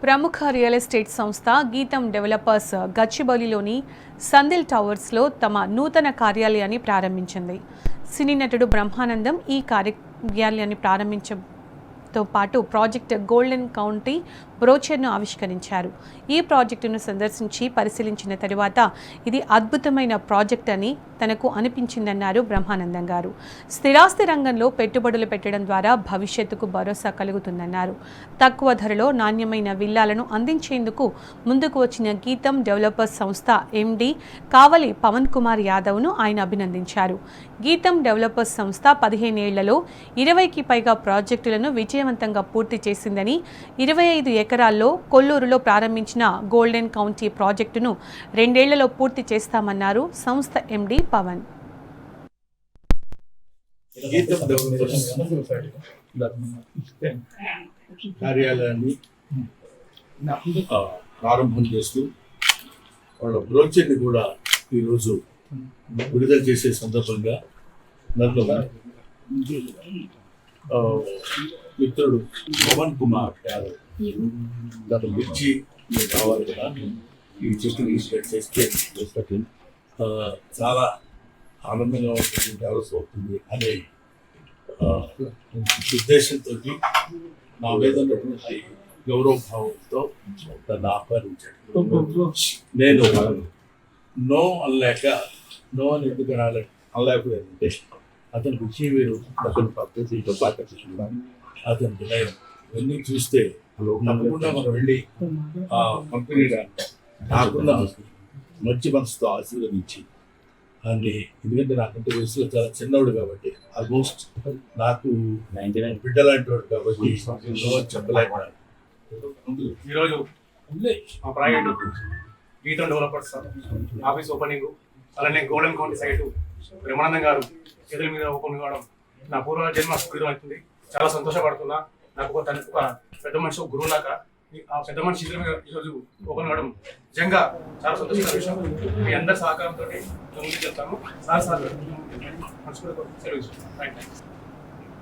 ప్రముఖ real estate సంస్థ గీతం డెవలపర్స్ గచ్చిబౌలిలోని సందిల్ టవర్స్లో తమ నూతన కార్యాలయాన్ని ప్రారంభించింది. సినీ నటుడు బ్రహ్మానందం ఈ కార్యాలయాన్ని ప్రారంభించడంతో పాటు ప్రాజెక్ట్ గోల్డెన్ కౌంటీ బ్రోచర్ను ఆవిష్కరించారు. ఈ ప్రాజెక్టును సందర్శించి పరిశీలించిన తరువాత ఇది అద్భుతమైన ప్రాజెక్ట్ అని తనకు అనిపించిందన్నారు బ్రహ్మానందం గారు. స్థిరాస్తి రంగంలో పెట్టుబడులు పెట్టడం ద్వారా భవిష్యత్తుకు భరోసా కలుగుతుందన్నారు. తక్కువ ధరలో నాణ్యమైన విల్లాలను అందించేందుకు ముందుకు వచ్చిన గీతం డెవలపర్స్ సంస్థ ఎండి కావలి పవన్ కుమార్ యాదవ్ను ఆయన అభినందించారు. గీతం డెవలపర్స్ సంస్థ 15 ఏళ్లలో 20కి పైగా ప్రాజెక్టులను విజయవంతంగా పూర్తి చేసిందని, 25 ఎకరాల్లో కొల్లూరులో ప్రారంభించిన గోల్డెన్ కౌంటీ ప్రాజెక్టును 2 ఏళ్లలో పూర్తి చేస్తామన్నారు సంస్థ ఎండి పవన్. కార్యాలయాన్ని ప్రారంభం చేస్తూ వాళ్ళ బ్రోచర్ని కూడా ఈరోజు విడుదల చేసే సందర్భంగా నన్ను మిత్రుడు పవన్ కుమార్ యాదవ్ దాన్ని మిర్చి కావాలి కదా ఈ చెట్టు చేస్తే చాలా ఆనందంగా ఉంటుంది, డెవలప్ అవుతుంది అనే ఉద్దేశంతో నా మీద ఉన్నటువంటి గౌరవభావంతో దాన్ని ఆహ్వానించాడు. నేను నో అనలేక నో అని ఎందుకు అనలేకపోయానంటే అతనికి ఉచివేరు అతని పద్ధతి అతని వినయం ఇవన్నీ చూస్తే తప్పకుండా మనం వెళ్ళి ఆ కంపెనీగా కాకుండా మంచి మనసుతో ఆశీర్వదించి అని, ఎందుకంటే నాకంటే వయసులో చాలా చిన్నవాడు కాబట్టి ఆల్మోస్ట్ నాకు 99 బిడ్డ లాంటి వాడు కాబట్టి చెప్పలేకపోయాను. ఈరోజు మా ప్రాజెక్టు గీతం డెవలపర్స్ ఆఫీస్ ఓపెనింగ్, అలానే గోల్డెన్ కౌంటీ సైటు బ్రహ్మానందం గారు చేతుల మీద ఓపెన్ కావడం నా పూర్వ జన్మ స్ఫూర్తం అవుతుంది. చాలా సంతోషపడుతున్నా. నాకు ఒక పెద్ద మనిషి, ఒక గురువు లాగా ఆ పెద్ద మనిషి చేతుల మీద ఈరోజు ఓపెన్ కావడం నిజంగా చాలా సంతోషకర విషయం. మీ అందరి సహకారంతో ముందుకు చెప్తాను. సార్ మనస్ఫూర్తిగా సెలవు. Thank you.